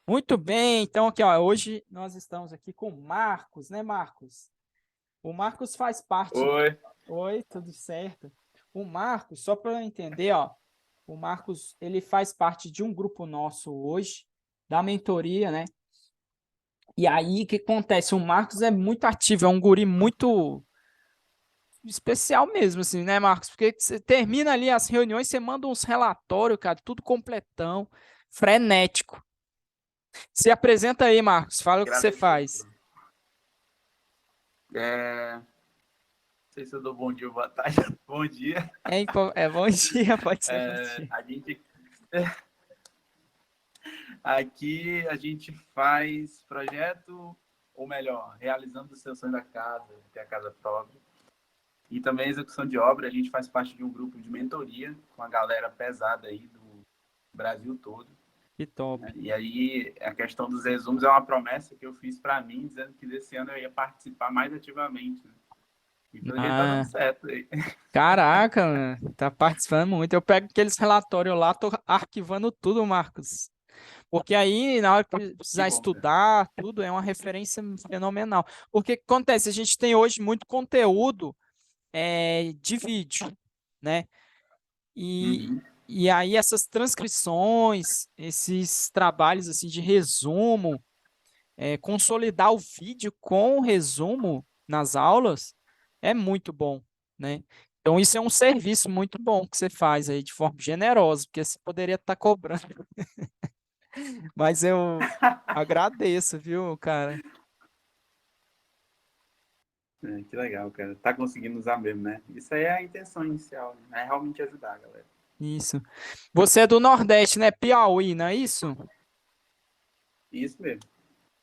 Muito bem, então aqui, ó, hoje nós estamos aqui com o Marcos, né, Marcos? O Marcos faz parte. Oi. Oi, tudo certo? O Marcos, só para eu entender, ó, o Marcos, ele faz parte de um grupo nosso hoje, da mentoria, né? E aí, o que acontece? O Marcos é muito ativo, é um guri muito especial mesmo, assim, né, Marcos? Porque você termina ali as reuniões, você manda uns relatórios, cara, tudo completão, frenético. Se apresenta aí, Marcos, fala o que você Agradeço aí. faz. Não sei se eu dou bom dia ou boa tarde. Bom dia. É bom dia, pode ser bom dia. A gente aqui a gente faz projeto, ou melhor, realizando o seu sonho da casa, ter a casa própria. E também execução de obra. A gente faz parte de um grupo de mentoria com a galera pesada aí do Brasil todo. Que top. Né? E aí a questão dos resumos é uma promessa que eu fiz para mim, dizendo que desse ano eu ia participar mais ativamente. Né? E pelo jeito tá dando Ah, certo aí. caraca, mano, tá participando muito. Eu pego aqueles relatórios lá, tô arquivando tudo, Marcos. Porque aí, na hora que Que precisar bom, cara. estudar, tudo é uma referência fenomenal. Porque o que acontece? A gente tem hoje muito conteúdo de vídeo, né? E, Uhum. e aí essas transcrições, esses trabalhos assim de resumo, consolidar o vídeo com o resumo nas aulas é muito bom, né? Então isso é um serviço muito bom que você faz aí de forma generosa, porque você poderia estar cobrando, mas eu agradeço, viu, cara? Que legal, cara. Tá conseguindo usar mesmo, né? Isso aí é a intenção inicial, né? É realmente ajudar, galera. Isso. Você é do Nordeste, né? Piauí, não é isso? Isso mesmo.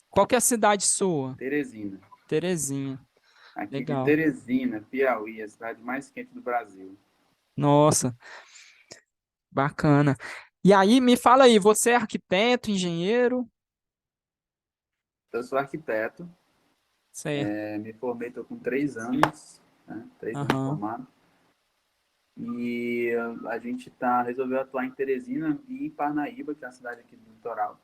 Qual que é a cidade sua? Teresina. Terezinha. Aqui de Legal. Teresina, Piauí, a cidade mais quente do Brasil. Nossa, bacana. E aí, me fala aí, você é arquiteto, engenheiro? Eu sou arquiteto, Certo. me formei, tô com 3 anos, né? 3 anos Aham. formado. E a gente resolveu atuar em Teresina e em Parnaíba, que é a cidade aqui do litoral.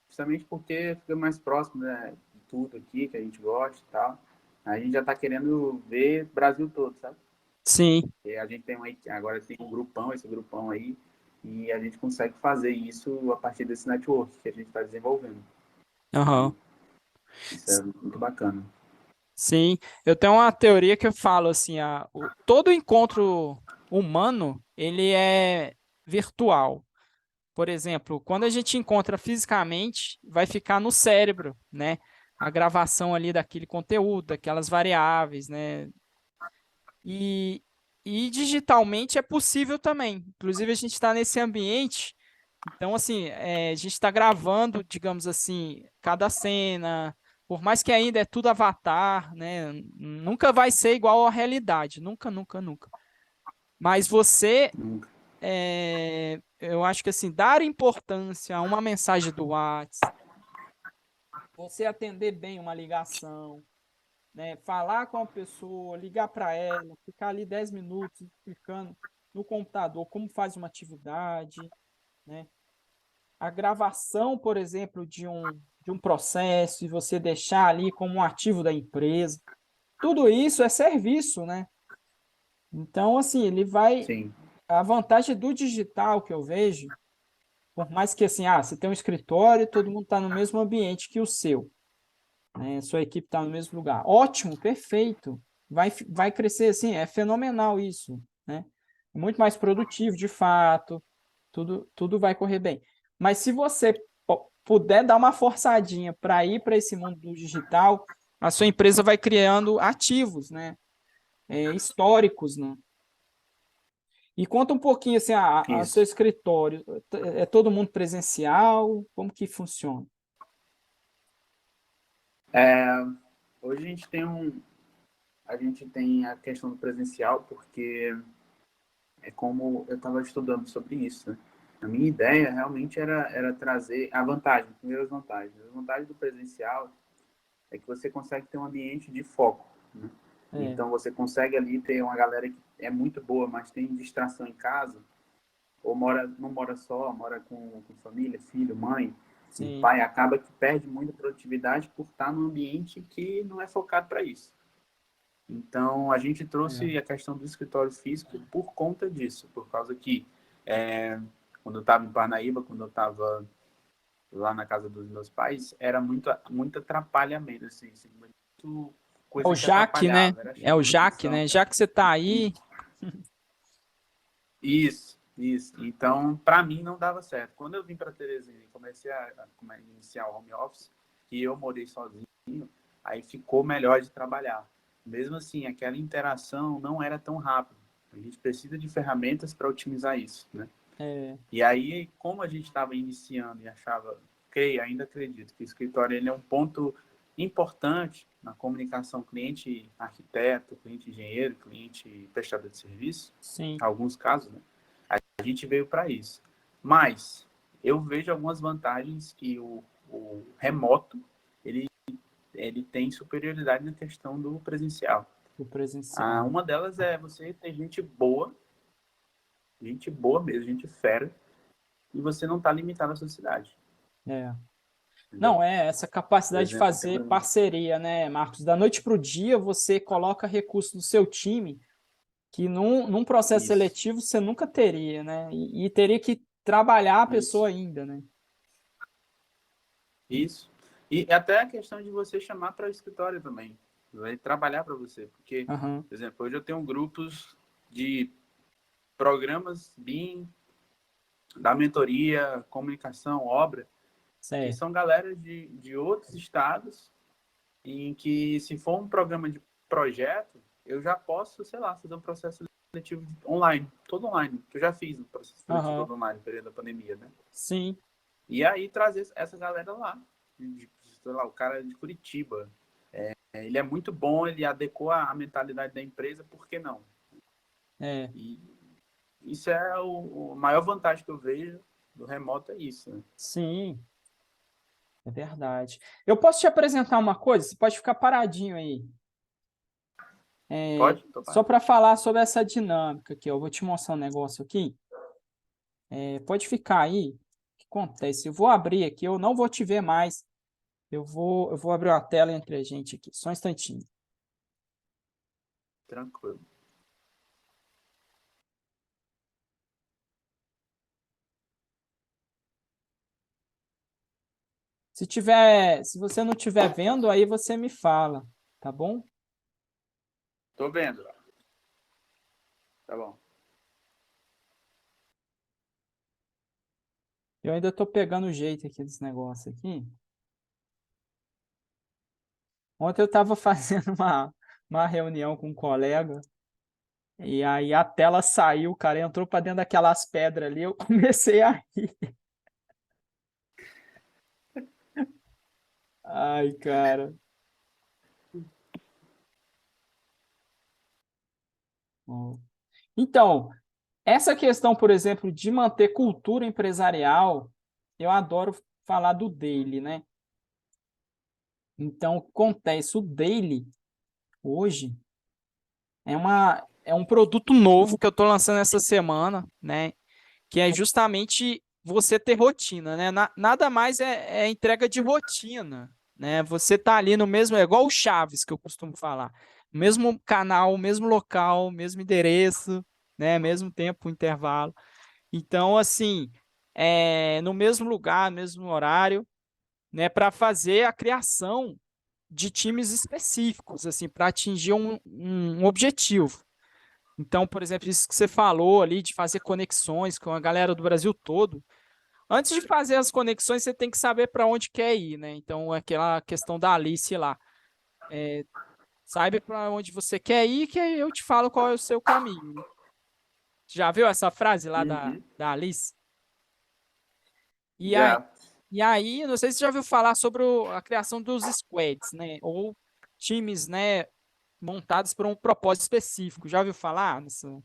Justamente porque fica mais próximo, né, de tudo aqui que a gente gosta e tal. A gente já está querendo ver o Brasil todo, sabe? Sim. E a gente agora tem um grupão, esse grupão aí, e a gente consegue fazer isso a partir desse network que a gente está desenvolvendo. Aham. Então, isso é muito bacana. Sim. Eu tenho uma teoria que eu falo assim, todo encontro humano, ele é virtual. Por exemplo, quando a gente encontra fisicamente, vai ficar no cérebro, né? A gravação ali daquele conteúdo, daquelas variáveis, né? E, e digitalmente é possível também. Inclusive, a gente está nesse ambiente, então, assim, a gente está gravando, digamos assim, cada cena, por mais que ainda é tudo avatar, né? Nunca vai ser igual à realidade, nunca, nunca, nunca. Mas você, Nunca. eu acho que assim, dar importância a uma mensagem do WhatsApp, você atender bem uma ligação, né? Falar com a pessoa, ligar para ela, ficar ali 10 minutos explicando no computador como faz uma atividade, né? A gravação, por exemplo, de um processo e você deixar ali como um ativo da empresa. Tudo isso é serviço, né? Então, assim, ele vai. Sim. A vantagem do digital que eu vejo, por mais que assim, você tem um escritório, todo mundo está no mesmo ambiente que o seu, né? Sua equipe está no mesmo lugar. Ótimo, perfeito. Vai crescer assim, é fenomenal isso, né? Muito mais produtivo, de fato, tudo vai correr bem. Mas se você puder dar uma forçadinha para ir para esse mundo do digital, a sua empresa vai criando ativos, né? Históricos, né? E conta um pouquinho assim, a seu Isso. escritório, é todo mundo presencial? Como que funciona? Hoje a gente tem a questão do presencial, porque é como eu estava estudando sobre isso, né? A minha ideia realmente era trazer a vantagem, primeiras vantagens. A vantagem do presencial é que você consegue ter um ambiente de foco, né? É, Então você consegue ali ter uma galera que é muito boa, mas tem distração em casa, ou não mora só, mora com família, filho, mãe. O sim, pai acaba que perde muita produtividade por estar num ambiente que não é focado para isso. Então, a gente é, trouxe a questão do escritório físico por conta disso, por causa que quando eu estava em Parnaíba, quando eu estava lá na casa dos meus pais, era muito atrapalhamento, assim, muito é o coisa que Jaque, né? atrapalhava, era É o chamando Jaque, atenção. né? Já que você tá aí, Isso, isso. Então, para mim não dava certo. Quando eu vim para Teresina e comecei a iniciar o home office, que eu morei sozinho, aí ficou melhor de trabalhar. Mesmo assim, aquela interação não era tão rápida. A gente precisa de ferramentas para otimizar isso, né? é, E aí, como a gente estava iniciando e achava, creio, ainda acredito que o escritório ele é um ponto importante na comunicação cliente-arquiteto, cliente-engenheiro, cliente-prestador de serviço, sim, em alguns casos, né? A gente veio para isso. Mas eu vejo algumas vantagens que o remoto ele, ele tem superioridade na questão do presencial. o presencial. Uma delas é você ter gente boa mesmo, gente fera, e você não está limitado à sua cidade. É. Entendeu? Não, é essa Por capacidade de exemplo, fazer parceria, né, Marcos? Da noite para o dia, você coloca recursos do seu time que num processo isso, seletivo você nunca teria, né? E teria que trabalhar a pessoa isso, ainda, né? isso. E até a questão de você chamar para o escritório também, vai trabalhar para você, porque, Aham, por exemplo, hoje eu tenho grupos de programas BIM, da mentoria, comunicação, obra, que certo. são galera de outros estados, em que se for um programa de projeto, eu já posso, sei lá, fazer um processo seletivo online, todo online, que eu já fiz um processo seletivo Aham, todo online no período da pandemia, né? sim, E aí trazer essa galera lá, sei lá, o cara de Curitiba, ele é muito bom, ele adequa a mentalidade da empresa, por que não? é, E isso é a maior vantagem que eu vejo do remoto, é isso, né? sim, é verdade. Eu posso te apresentar uma coisa? Você pode ficar paradinho aí. Pode? Só Topar. para falar sobre essa dinâmica aqui, ó. Eu vou te mostrar um negócio aqui. Pode ficar aí. O que acontece? Eu vou abrir aqui, eu não vou te ver mais. Eu vou abrir uma tela entre a gente aqui. Só um instantinho. Tranquilo. Se você não estiver vendo, aí você me fala, tá bom? Tô vendo. Tá bom. Eu ainda estou pegando o jeito aqui desse negócio aqui. Ontem eu estava fazendo uma reunião com um colega e aí a tela saiu, o cara entrou para dentro daquelas pedras ali, eu comecei a rir. Ai, cara. Ó. Então, essa questão, por exemplo, de manter cultura empresarial, eu adoro falar do daily, né? Então, o que acontece? O daily, hoje, é um produto novo que eu estou lançando essa semana, né? Que é justamente você ter rotina, né? Nada mais é entrega de rotina, né? Você tá ali no mesmo, é igual o Chaves que eu costumo falar, mesmo canal, mesmo local, mesmo endereço, né? Mesmo tempo, intervalo. Então, assim, no mesmo lugar, mesmo horário, né? Para fazer a criação de times específicos, assim, para atingir um objetivo. Então, por exemplo, isso que você falou ali de fazer conexões com a galera do Brasil todo. Antes de fazer as conexões, você tem que saber para onde quer ir, né? Então, aquela questão da Alice lá. Saiba para onde você quer ir, que aí eu te falo qual é o seu caminho, né? Já viu essa frase lá da, Uhum. da Alice? E aí, Já. e aí, não sei se você já ouviu falar sobre a criação dos squads, né? Ou times, né? Montados por um propósito específico. Já ouviu falar nisso?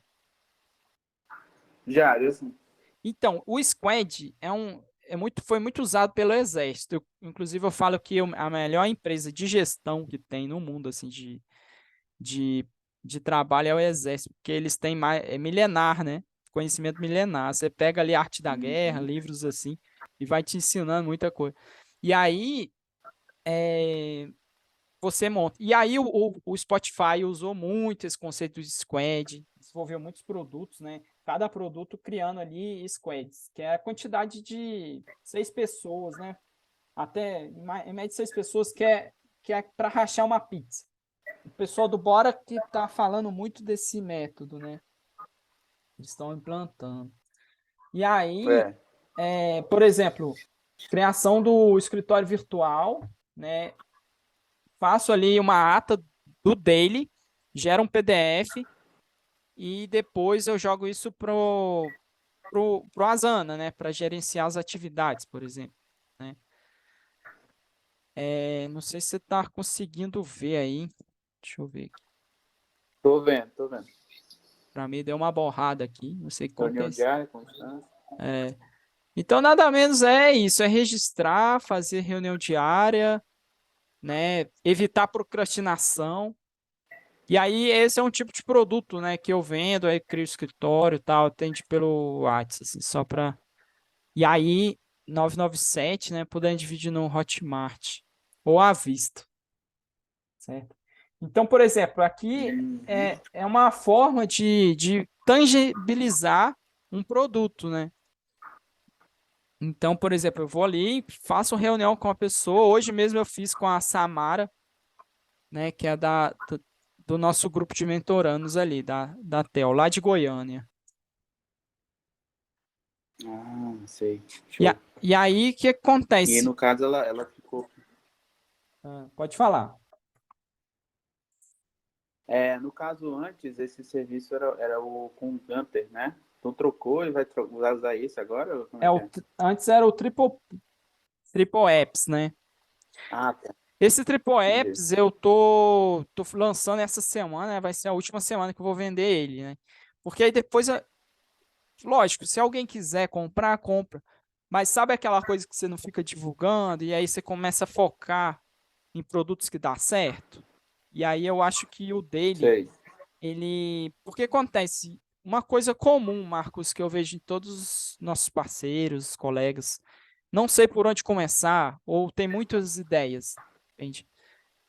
Já, eu sim. Então, o squad foi muito usado pelo Exército. Inclusive, eu falo que a melhor empresa de gestão que tem no mundo, assim, de, de trabalho é o Exército, porque eles têm mais, é milenar, né? Conhecimento milenar. Você pega ali Arte da Guerra, Uhum. livros assim. e vai te ensinando muita coisa. E aí, você monta. E aí, o Spotify usou muito esse conceito de squad, desenvolveu muitos produtos, né? Cada produto criando ali squads, que é a quantidade de 6 pessoas, né? Até, em média, 6 pessoas que é para rachar uma pizza. O pessoal do Bora que está falando muito desse método, né? Eles estão implantando. E aí, É. por exemplo, criação do escritório virtual, né? Faço ali uma ata do daily, gero um PDF e depois eu jogo isso pro Asana, né? Para gerenciar as atividades, por exemplo, né? Não sei se você está conseguindo ver aí. Deixa eu ver aqui. Tô vendo, tô vendo. Para mim deu uma borrada aqui, não sei o que Reunião acontece. diária, constância. Então, nada menos é isso, é registrar, fazer reunião diária, né? Evitar procrastinação. E aí, esse é um tipo de produto, né, que eu vendo, aí crio escritório e tal, atende pelo WhatsApp, assim, só para. E aí, 997, né, podendo dividir no Hotmart ou à vista, certo? Então, por exemplo, aqui é uma forma de tangibilizar um produto, né? Então, por exemplo, eu vou ali, faço reunião com a pessoa. Hoje mesmo eu fiz com a Samara, né, que é do nosso grupo de mentorandos ali, da TEL, lá de Goiânia. Ah, sei. E, Show. e aí, o que E acontece? no caso ela ficou. Pode falar. No caso, antes, esse serviço era o com o Gunter, né? Então trocou e vai usar esse agora? Ou como é que é? Antes era o Triple Apps, né? Ah, tá. Esse Triple Entendi. Apps eu tô lançando essa semana, né? Vai ser a última semana que eu vou vender ele, né? Porque aí depois, lógico, se alguém quiser comprar, compra. Mas sabe aquela coisa que você não fica divulgando e aí você começa a focar em produtos que dá certo? E aí eu acho que o dele, Sei. porque acontece uma coisa comum, Marcos, que eu vejo em todos os nossos parceiros, colegas, não sei por onde começar ou tem muitas ideias, entende?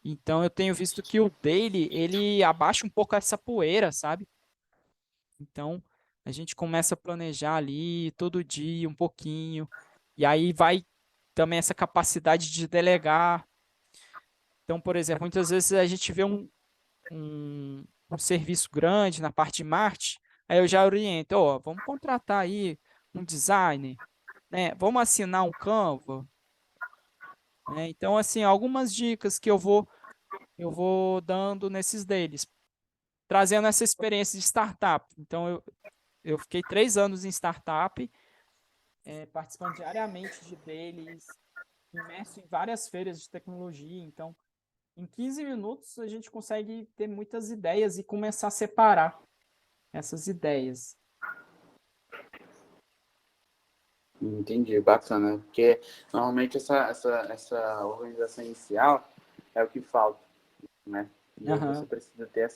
Então eu tenho visto que o daily, ele abaixa um pouco essa poeira, sabe? Então a gente começa a planejar ali todo dia um pouquinho, e aí vai também essa capacidade de delegar. Então, por exemplo, muitas vezes a gente vê um serviço grande na parte de marketing, aí eu já oriento, ó, vamos contratar aí um designer, né? Vamos assinar um Canva, né? Então, assim, algumas dicas que eu vou dando nesses deles, trazendo essa experiência de startup. Então, eu fiquei 3 anos em startup, participando diariamente de deles, imerso em várias feiras de tecnologia. Então, em 15 minutos, a gente consegue ter muitas ideias e começar a separar essas ideias. Entendi, bacana. Porque normalmente essa organização inicial é o que falta, né? E aí você Aham. precisa ter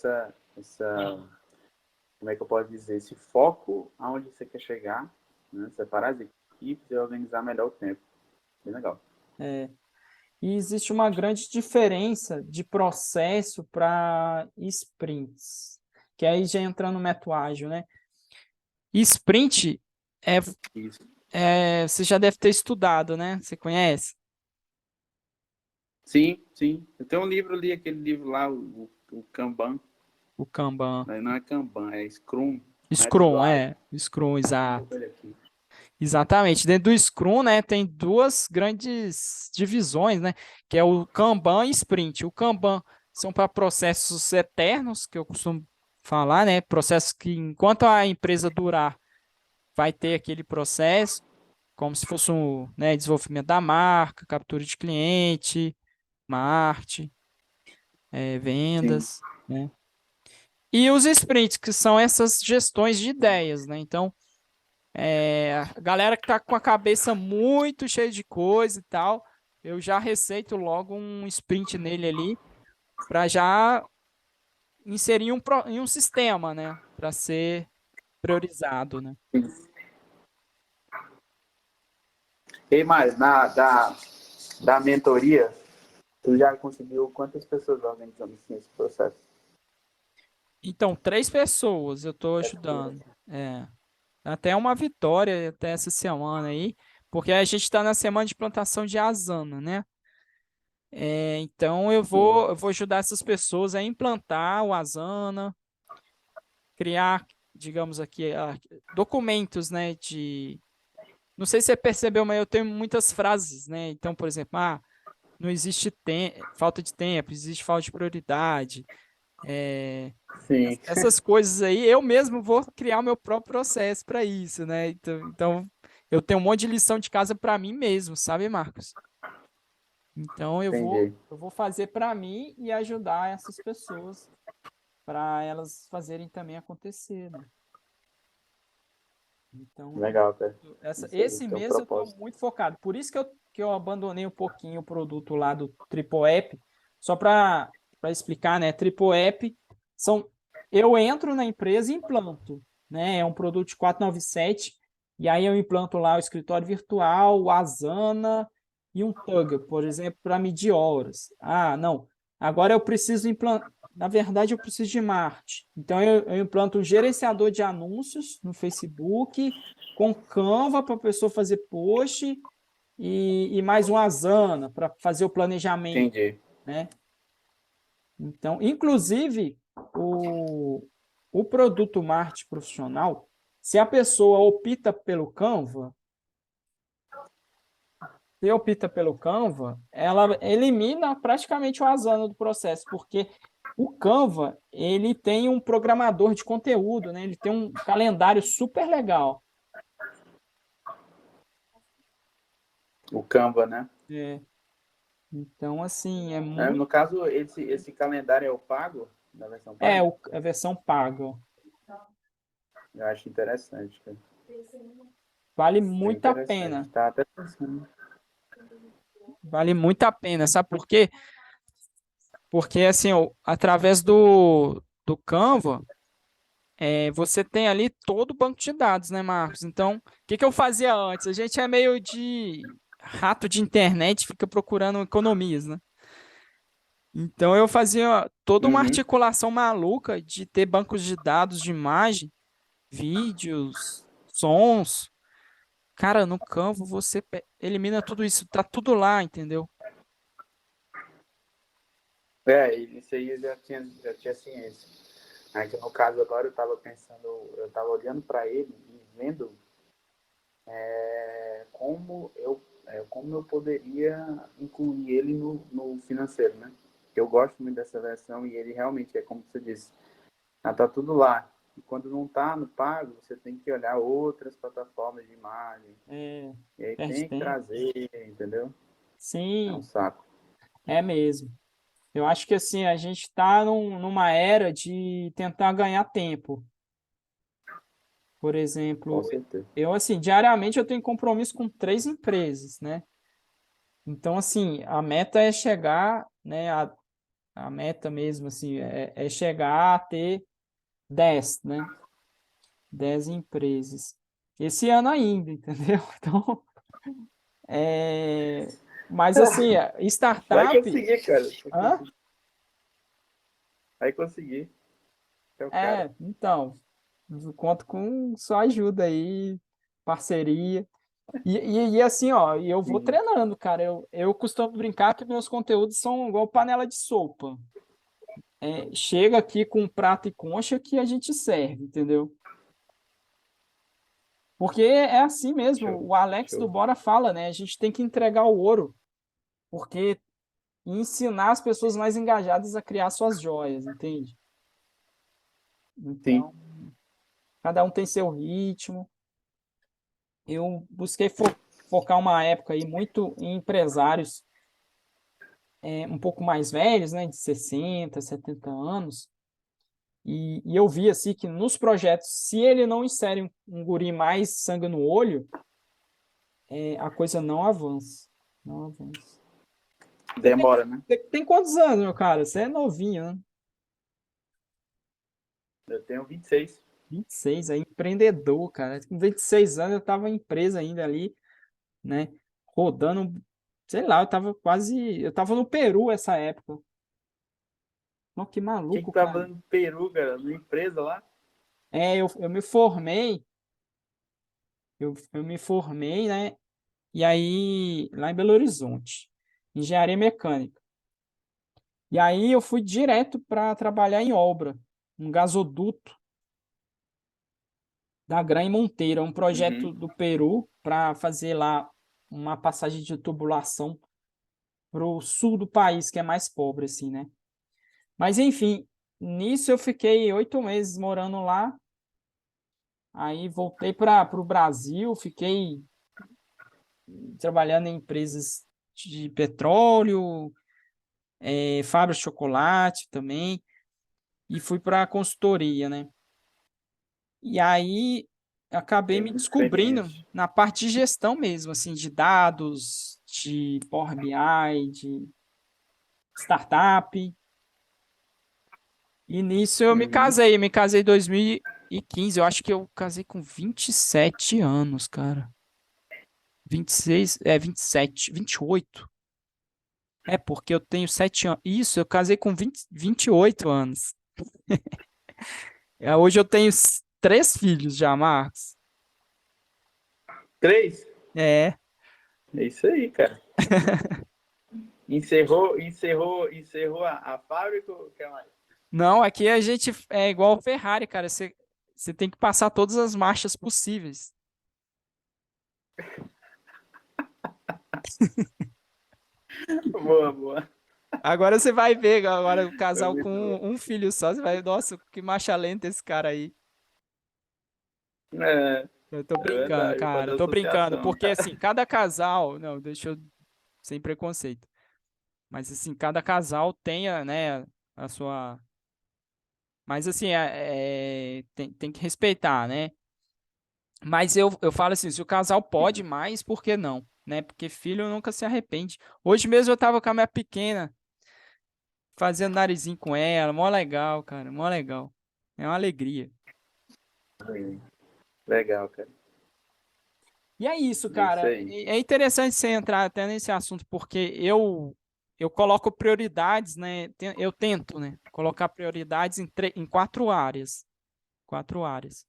como é que eu posso dizer, esse foco aonde você quer chegar, né? Separar as equipes e organizar melhor o tempo. Bem legal. É. E existe uma grande diferença de processo para sprints, que aí já entra no método ágil, né? Sprint é, Isso. você já deve ter estudado, né? Você conhece? Sim, sim. Eu tenho um livro ali, aquele livro lá, o Kanban. O Kanban. Não é Kanban, é Scrum, método Scrum, ágil. Scrum, Estou com exato. ele aqui. Exatamente. Dentro do Scrum, né, tem duas grandes divisões, né, que é o Kanban e Sprint. O Kanban são para processos eternos, que eu costumo falar, né, processos que enquanto a empresa durar, vai ter aquele processo, como se fosse um, né, desenvolvimento da marca, captura de cliente, marketing, Sim. vendas, né? E os sprints, que são essas gestões de ideias, né? Então, a galera que tá com a cabeça muito cheia de coisa e tal, eu já receito logo um sprint nele ali para já inserir em um sistema, né? Para ser priorizado, né? E mais, da mentoria, tu já conseguiu quantas pessoas organizando assim, esse processo? Então, 3 pessoas eu estou ajudando. É, até uma vitória até essa semana aí, porque a gente está na semana de plantação de azana, né? Então Sim, eu vou ajudar essas pessoas a implantar o azana, criar, digamos aqui, documentos, né? Não sei se você percebeu, mas eu tenho muitas frases, né? Então, por exemplo, não existe falta de tempo, existe falta de prioridade. É, sim, essas coisas aí, eu mesmo vou criar o meu próprio processo para isso, né? Então, eu tenho um monte de lição de casa para mim mesmo, sabe, Marcos? Então, entendi. eu vou fazer para mim e ajudar essas pessoas para elas fazerem também acontecer, né? Então, Legal, cara. Isso aí, esse tem um mês eu estou propósito. muito focado. Por isso que eu abandonei um pouquinho o produto lá do Triple App, só para explicar, né? Triple App são. Eu entro na empresa e implanto, né? É um produto de 497, e aí eu implanto lá o escritório virtual, o Asana e um Tugger, por exemplo, para medir horas. Ah, não. Agora eu preciso implantar. Na verdade, eu preciso de marketing. Então, eu implanto um gerenciador de anúncios no Facebook, com Canva para a pessoa fazer post e mais um Asana para fazer o planejamento, Entendi. né? Então, inclusive, o produto marketing profissional, se a pessoa opta pelo Canva, ela elimina praticamente o Asana do processo, porque o Canva, ele tem um programador de conteúdo, né? Ele tem um calendário super legal. O Canva, né? É. Então, assim, No caso, esse calendário é o pago, da versão é paga? a versão paga. Eu acho interessante, cara. Vale É muito a interessante. pena. Tá até pensando. Vale muito a pena, sabe por quê? Porque, assim, através do Canva, você tem ali todo o banco de dados, né, Marcos? Então, o que que eu fazia antes? A gente é meio de rato de internet, fica procurando economias, né? Então, eu fazia toda uma Uhum. articulação maluca de ter bancos de dados de imagem, vídeos, sons. Cara, no Canva você elimina tudo isso, tá tudo lá, entendeu? Isso aí já tinha ciência. Aqui no caso agora eu estava pensando, eu estava olhando para ele e vendo como eu poderia incluir ele no financeiro, né? Eu gosto muito dessa versão e ele realmente é como você disse, tá tudo lá. E quando não tá no pago, você tem que olhar outras plataformas de imagem. É, E aí perde tem que tempo. trazer, entendeu? É um Sim, saco. é mesmo. Eu acho que assim, a gente está numa era de tentar ganhar tempo. Por Com exemplo, certeza. eu assim, diariamente eu tenho compromisso com 3 empresas, né? Então, assim, a meta é chegar, né? A meta mesmo, assim, é chegar a ter 10, né? 10 empresas. Esse ano ainda, entendeu? Então, é... Mas assim, Vai startup, conseguir, cara. hã? Vai conseguir. É o cara. Então, eu conto com sua ajuda aí, parceria. E assim, ó, e eu vou Sim. treinando, cara. Eu costumo brincar que meus conteúdos são igual panela de sopa. Chega aqui com prato e concha que a gente serve, entendeu? Porque é assim mesmo, Show. o Alex do Show. Bora fala, né? A gente tem que entregar o ouro, porque ensinar as pessoas mais engajadas a criar suas joias, entende? Sim. Então, cada um tem seu ritmo. Eu busquei focar uma época aí muito em empresários um pouco mais velhos, né, de 60, 70 anos, e eu vi assim que nos projetos, se ele não insere um guri mais sangue no olho, a coisa não avança. Não avança. Demora, né? Você tem quantos anos, meu cara? Você é novinho, né? Eu tenho 26. 26, é empreendedor, cara. Com 26 anos eu estava em empresa ainda ali, né? rodando, sei lá, eu tava no Peru essa época. Nossa, que Que maluco, tá cara. fazendo no Peru, cara? Numa empresa lá? Eu me formei, eu me formei, né? E aí, lá em Belo Horizonte, engenharia mecânica. E aí eu fui direto para trabalhar em obra, um gasoduto da Gran Monteiro, é um projeto Uhum. do Peru para fazer lá uma passagem de tubulação para o sul do país, que é mais pobre, assim, né? Mas enfim, nisso eu fiquei 8 meses morando lá, aí voltei para o Brasil, fiquei trabalhando em empresas de petróleo, fábrica de chocolate também, e fui para a consultoria, né? E aí acabei Tem me muita descobrindo experiência. na parte de gestão mesmo, assim, de dados, de Power BI, de startup. E nisso Uhum. eu me casei em 2015, eu acho que eu casei com 27 anos, cara. 26, 27, 28. É, porque eu tenho 7 anos. Isso, eu casei com 28 anos. Hoje eu tenho 3 filhos já, Marcos. 3? É. É isso aí, cara. Encerrou a fábrica ou quer mais? Não, aqui a gente é igual o Ferrari, cara. Você tem que passar todas as marchas possíveis. Boa, boa. Agora você vai ver, agora o Foi casal com muito boa. um filho só, você vai, nossa, que marcha lenta esse cara aí. É, Eu tô é brincando, verdade, cara. fazer Eu tô brincando, associação. porque assim, cada casal, não, deixa eu sem preconceito. Mas assim, cada casal tem né, a sua. Mas assim, tem que respeitar, né? Mas eu falo assim, se o casal pode mais, por que não? Né? Porque filho nunca se arrepende. Hoje mesmo eu tava com a minha pequena, fazendo narizinho com ela, mó legal, cara, mó legal. É uma alegria. Legal, cara. E é isso, É isso cara. aí. É interessante você entrar até nesse assunto, porque eu coloco prioridades, né? Eu tento, né? Colocar prioridades em 4 áreas. 4 áreas.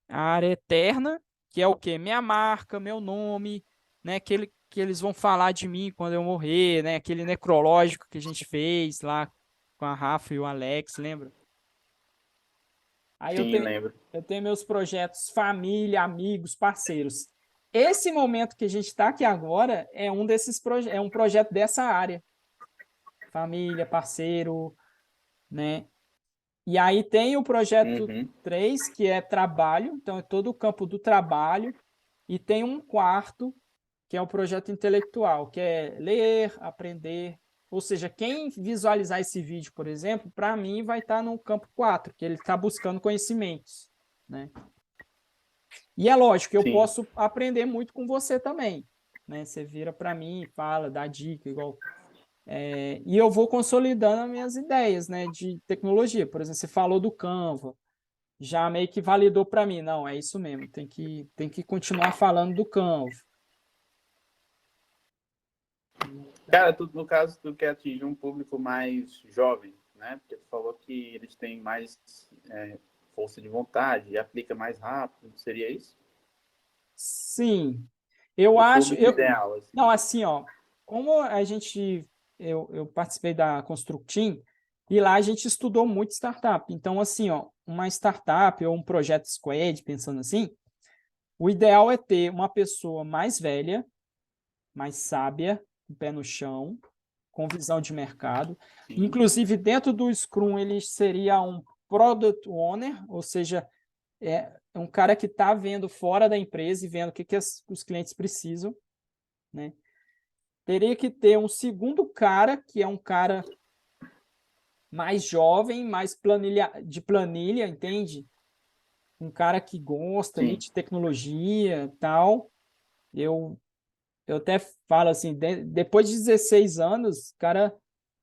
A área eterna, que é o quê? Minha marca, meu nome, né? Aquele que eles vão falar de mim quando eu morrer, né? Aquele necrológico que a gente fez lá com a Rafa e o Alex, lembra? Aí Sim, lembro. eu tenho meus projetos família, amigos, parceiros. Esse momento que a gente está aqui agora é um desses é um projeto dessa área. Família, parceiro, né? E aí tem o projeto Uhum. 3 que é trabalho, então é todo o campo do trabalho, e tem um quarto, que é o projeto intelectual, que é ler, aprender. Ou seja, quem visualizar esse vídeo, por exemplo, para mim vai estar no campo 4 que ele está buscando conhecimentos, né? E é lógico que eu Sim. posso aprender muito com você também, né? Você vira para mim, fala, dá dica, igual. E eu vou consolidando as minhas ideias, né, de tecnologia. Por exemplo, você falou do Canva, já meio que validou para mim. Não, é isso mesmo, tem que continuar falando do Canva. Cara, tu, no caso, tu quer atingir um público mais jovem, né? Porque tu falou que eles têm mais força de vontade e aplica mais rápido. Seria isso? Sim, eu O acho, público ideal, não, assim. assim, ó, como eu participei da Constructim e lá a gente estudou muito startup. Então, assim, ó, uma startup ou um projeto Squad, pensando assim, o ideal é ter uma pessoa mais velha, mais sábia, com o pé no chão, com visão de mercado. Sim, Inclusive, dentro do Scrum, ele seria um Product Owner, ou seja, é um cara que está vendo fora da empresa e vendo o que os clientes precisam, né? Teria que ter um segundo cara, que é um cara mais jovem, mais de planilha, entende? Um cara que gosta ali sim. de tecnologia, tal. Eu eu até falo assim, depois de 16 anos, o cara,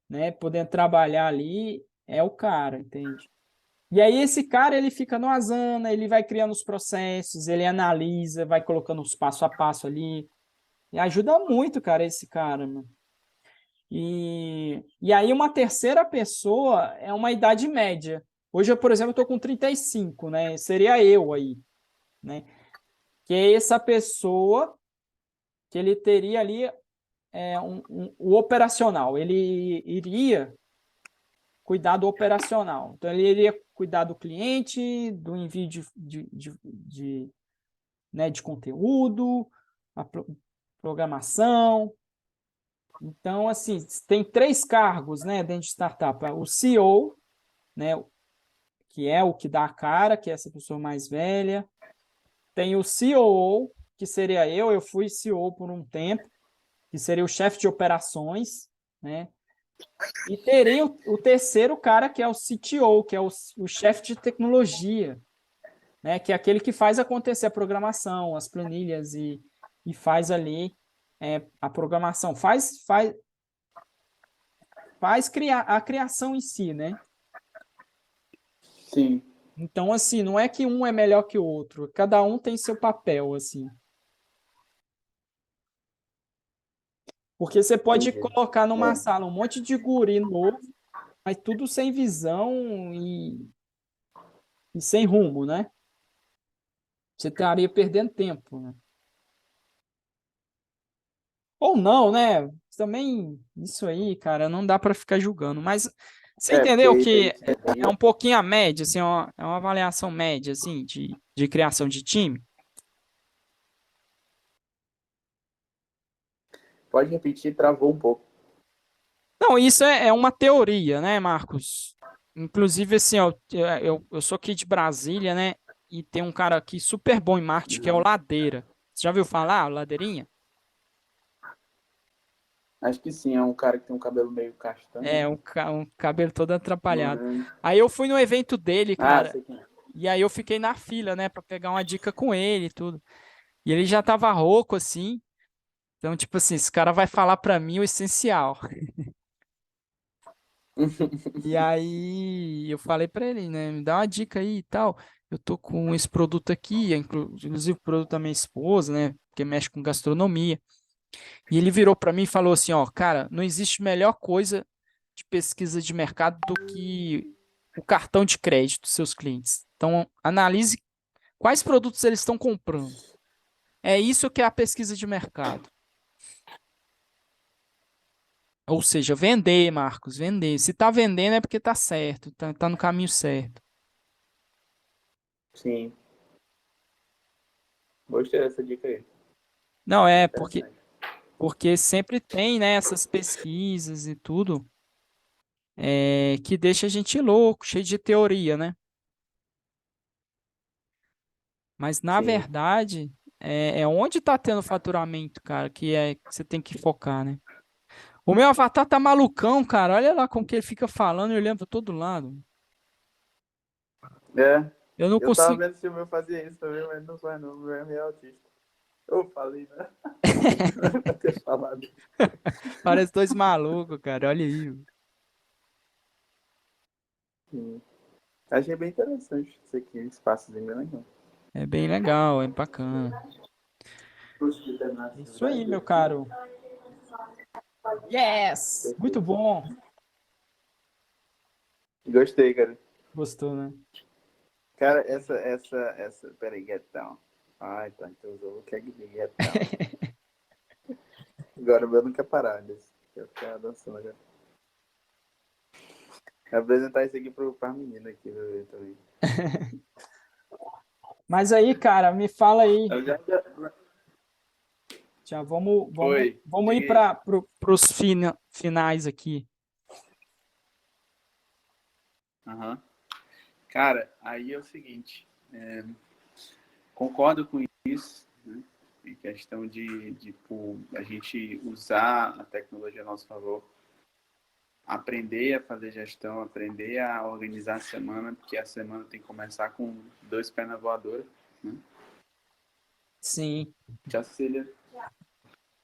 né, podendo trabalhar ali, é o cara, entende? E aí esse cara, ele fica no Asana, ele vai criando os processos, ele analisa, vai colocando os passo a passo ali, E ajuda muito, cara, esse cara, mano. E aí uma terceira pessoa é uma idade média. Hoje eu, por exemplo, estou com 35, né? Seria eu aí, né? Que é essa pessoa que ele teria ali o operacional. Ele iria cuidar do operacional. Então, ele iria cuidar do cliente, do envio né, de conteúdo, a programação. Então, assim, tem três cargos, né, dentro de startup. O CEO, né, que é o que dá a cara, que é essa pessoa mais velha. Tem o COO, que seria eu fui CEO por um tempo, que seria o chefe de operações, né? E teria o terceiro cara, que é o CTO, que é o chefe de tecnologia, né? Que é aquele que faz acontecer a programação, as planilhas e faz ali a programação, faz criar a criação em si, né? Sim, Então, assim, não é que um é melhor que o outro, cada um tem seu papel, assim. Porque você pode entendi. colocar numa É, sala um monte de guri novo, mas tudo sem visão e sem rumo, né? Você estaria perdendo tempo, né? Ou não, né? Também isso aí, cara, não dá para ficar julgando. Mas você porque entendeu aí que teria que ser é um pouquinho a média, assim, é uma avaliação média, assim, de criação de time? Pode repetir, travou um pouco. Não, isso é uma teoria, né, Marcos? Inclusive, assim, ó, eu sou aqui de Brasília, né? E tem um cara aqui super bom em marketing, que é o Uhum. Ladeira. Você já ouviu falar, o Ladeirinha? Acho que sim, é um cara que tem um cabelo meio castanho, É, né? um cabelo todo atrapalhado. Moreno. Aí eu fui no evento dele, Ah, cara, sei quem é. e aí eu fiquei na fila, né, pra pegar uma dica com ele e tudo. E ele já tava rouco, assim. Então, tipo assim, esse cara vai falar pra mim o essencial. E aí eu falei pra ele, né, me dá uma dica aí e tal. Eu tô com esse produto aqui, inclusive o produto da minha esposa, né, que mexe com gastronomia. E ele virou pra mim e falou assim, ó, cara, não existe melhor coisa de pesquisa de mercado do que o cartão de crédito dos seus clientes. Então, analise quais produtos eles estão comprando. É isso que é a pesquisa de mercado. Ou seja, vender, Marcos, vender. Se tá vendendo é porque tá certo, tá no caminho certo. Sim, gostei dessa dica aí. Não, Interessante. porque sempre tem, né, essas pesquisas e tudo, que deixa a gente louco, cheio de teoria, né? Mas na Sim. verdade, é onde tá tendo faturamento, cara, que você tem que focar, né? O meu avatar tá malucão, cara. Olha lá como que ele fica falando e olhando pra todo lado. É, Eu não eu tava consigo. vendo se o meu fazia isso também, mas não faz não, o meu é meio autista. Eu falei, né? Pra ter falado. Parece dois malucos, cara. Olha aí. Sim. Achei bem interessante isso aqui, espaçozinho bem legal. É bem legal, é bacana. É isso aí, meu caro. Yes! Muito bom. Gostei, cara. Gostou, né? Cara, peraí, get down. Ah, então, então usou o que é get down. Agora o meu não quer parar, quer ficar dançando agora. Vou apresentar isso aqui pra menina aqui também. Mas aí, cara, me fala aí. Eu Já vamos ir diga aí. para os finais aqui. Aham. Cara, aí é o seguinte, concordo com isso, né? Em questão de pô, a gente usar a tecnologia a nosso favor, aprender a fazer gestão, aprender a organizar a semana, porque a semana tem que começar com dois pés na voadora, né? Sim, Já Cecília.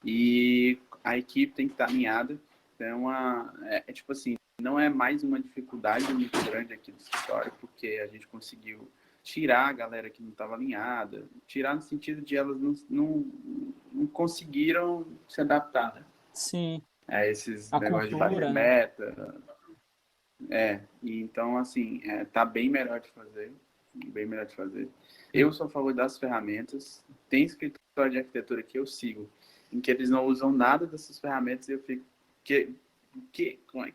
E a equipe tem que estar alinhada. Então, tipo assim, não é mais uma dificuldade muito grande aqui do escritório, porque a gente conseguiu tirar a galera que não estava alinhada, tirar no sentido de elas não conseguiram se adaptar, né? Sim, A esses a negócios de bater cultura, né? meta. E então, assim, tá bem melhor de fazer, bem melhor de fazer. Eu sou a favor das ferramentas, tem escritório de arquitetura que eu sigo, em que eles não usam nada dessas ferramentas e eu fico, como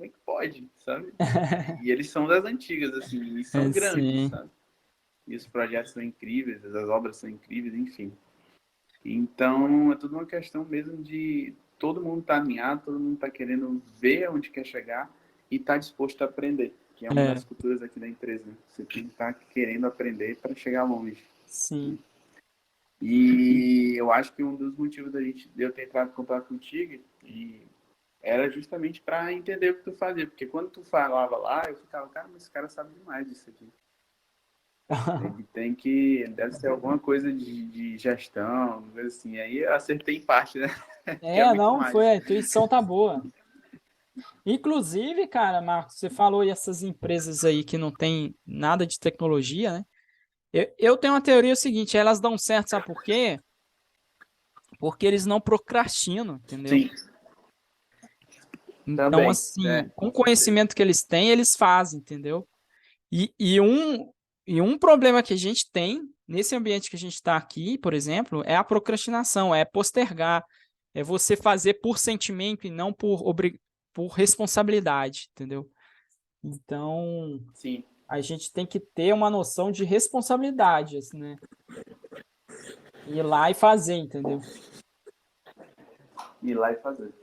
é que pode, sabe? E eles são das antigas, assim, e são grandes, Sim. sabe? E os projetos são incríveis, as obras são incríveis, enfim. Então, é tudo uma questão mesmo de todo mundo estar alinhado, todo mundo está querendo ver onde quer chegar e está disposto a aprender, que é uma É, das culturas aqui da empresa, né? Você tem que estar querendo aprender para chegar longe. sim. E eu acho que um dos motivos de eu ter entrado em contato contigo era justamente para entender o que tu fazia, porque quando tu falava lá, eu ficava, cara, mas esse cara sabe demais disso aqui. Deve ser alguma coisa de gestão, uma coisa assim. Aí eu acertei em parte, né? Que é muito Não, foi, mais. a intuição tá boa. Inclusive, cara, Marcos, você falou aí essas empresas aí que não tem nada de tecnologia, né? Eu tenho uma teoria seguinte, elas dão certo, sabe por quê? Porque eles não procrastinam, entendeu? Sim, Então, também. assim, com o Com certeza. conhecimento que eles têm, eles fazem, entendeu? E, e um, e um problema que a gente tem nesse ambiente que a gente está aqui, por exemplo, é a procrastinação, é postergar, é você fazer por sentimento e não por responsabilidade, entendeu? Então, Sim, a gente tem que ter uma noção de responsabilidade, assim, né? Ir lá e fazer, entendeu? ir lá e fazer.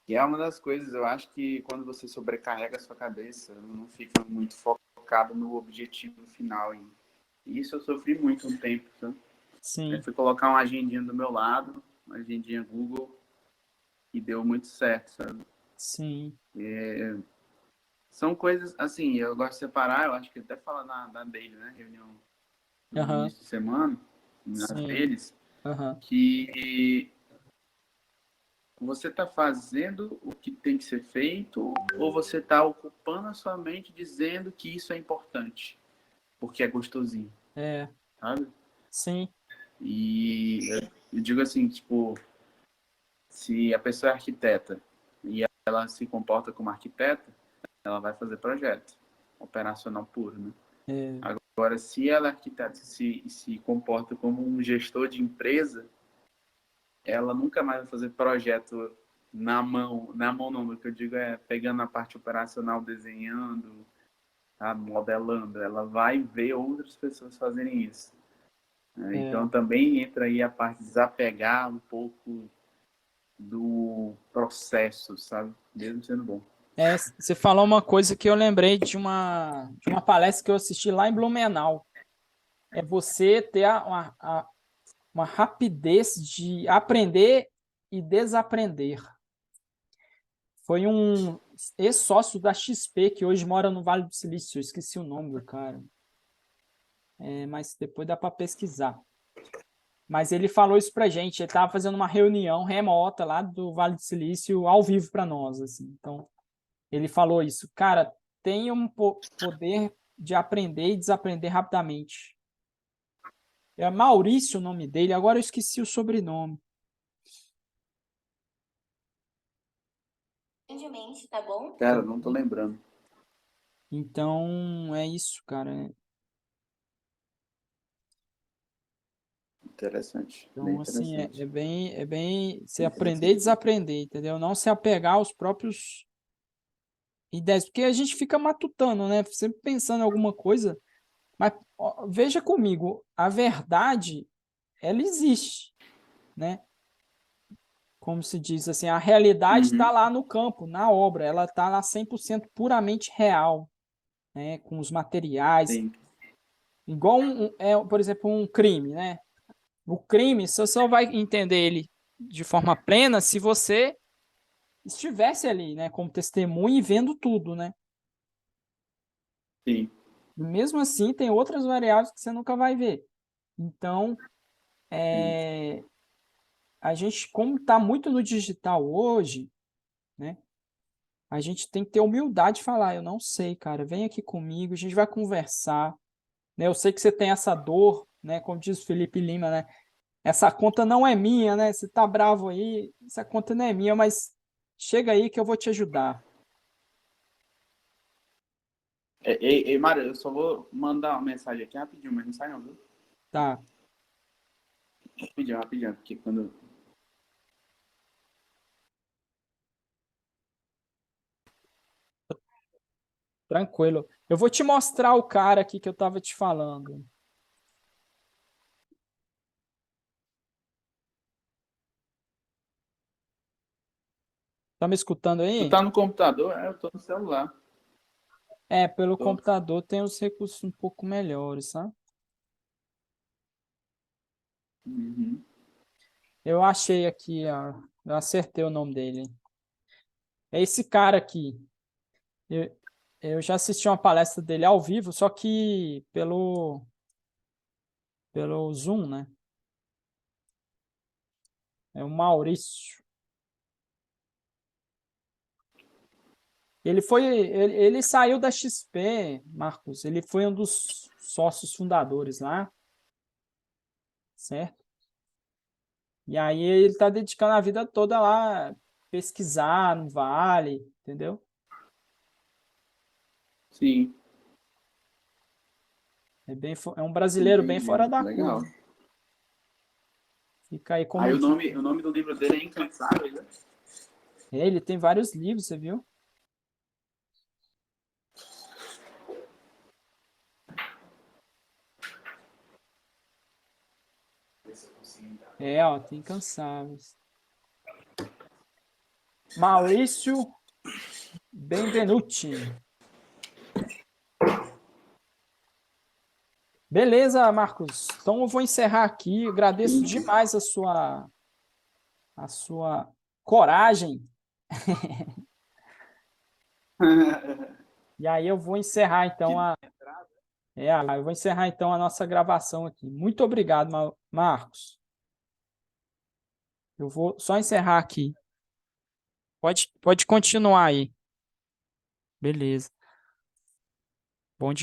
E é uma das coisas, eu acho que quando você sobrecarrega a sua cabeça, não fica muito focado no objetivo final. E isso eu sofri muito um tempo, sabe? Eu Sim, fui colocar uma agendinha do meu lado, uma agendinha Google, e deu muito certo, sabe? sim. São coisas, assim, eu gosto de separar, eu acho que até fala na daily, né? Reunião no Aham, início de semana, nas sim. deles, Aham. que você está fazendo o que tem que ser feito ou você está ocupando a sua mente dizendo que isso é importante, porque é gostosinho, É, sabe? sim. E eu digo assim, tipo, se a pessoa é arquiteta e ela se comporta como arquiteta, ela vai fazer projeto operacional puro, né? É, Agora, se ela é arquiteta se comporta como um gestor de empresa, ela nunca mais vai fazer projeto na mão não, o que eu digo é pegando a parte operacional, desenhando, tá? Modelando, ela vai ver outras pessoas fazerem isso. Né? é. Então também entra aí a parte de desapegar um pouco do processo, sabe? Mesmo sendo bom. Você falou uma coisa que eu lembrei de uma palestra que eu assisti lá em Blumenau. É você ter uma rapidez de aprender e desaprender. Foi um ex-sócio da XP que hoje mora no Vale do Silício. Eu esqueci o nome do cara, mas depois dá para pesquisar. Mas ele falou isso pra gente. Ele estava fazendo uma reunião remota lá do Vale do Silício ao vivo para nós, assim. Então, ele falou isso. Cara, tenha um poder de aprender e desaprender rapidamente. É Maurício o nome dele, agora eu esqueci o sobrenome. Grandemente, tá bom? Cara, não tô lembrando. Então, é isso, cara. Interessante, bem Então, assim, interessante. é bem se Bem aprender e interessante. desaprender, entendeu? Não se apegar aos próprios ideias, porque a gente fica matutando, né? Sempre pensando em alguma coisa, mas ó, veja comigo, a verdade, ela existe, né? Como se diz assim, a realidade está Uhum. lá no campo, na obra, ela está lá 100% puramente real, né? Com os materiais, Sim, igual por exemplo, um crime, né? O crime, você só vai entender ele de forma plena se você estivesse ali, né, como testemunha e vendo tudo, né? sim. E mesmo assim, tem outras variáveis que você nunca vai ver. Então, Sim. a gente, como está muito no digital hoje, né? A gente tem que ter humildade de falar, eu não sei, cara, vem aqui comigo, a gente vai conversar, né? Eu sei que você tem essa dor, né? Como diz o Felipe Lima, né? Essa conta não é minha, né? Você tá bravo aí, essa conta não é minha, mas chega aí que eu vou te ajudar. Ei, Mário, eu só vou mandar uma mensagem aqui rapidinho, mas não sai não, viu? Tá, Rapidinho, porque quando. tranquilo. Eu vou te mostrar o cara aqui que eu tava te falando. Tá me escutando Tu aí? tá no computador? É, eu tô no celular. É, pelo Tô. computador tem os recursos um pouco melhores, sabe? Uhum. Eu achei aqui, ó. Eu acertei o nome dele. É esse cara aqui. Eu, eu já assisti uma palestra dele ao vivo, só que pelo Zoom, né? É o Maurício. Ele saiu da XP, Marcos. Ele foi um dos sócios fundadores lá, certo? E aí ele está dedicando a vida toda lá a pesquisar no Vale, entendeu? Sim, É um brasileiro bem fora entendi. da Legal. curva. Fica aí como Aí dica. o nome do livro dele é Incansável, né? Ele tem vários livros, você viu? É, ó, tem incansáveis. Maurício Benvenuti. Beleza, Marcos. Então eu vou encerrar aqui. Eu agradeço demais a sua coragem. E aí eu vou encerrar então eu vou encerrar então a nossa gravação aqui. Muito obrigado, Marcos. Eu vou só encerrar aqui. Pode continuar aí. Beleza. Bom demais.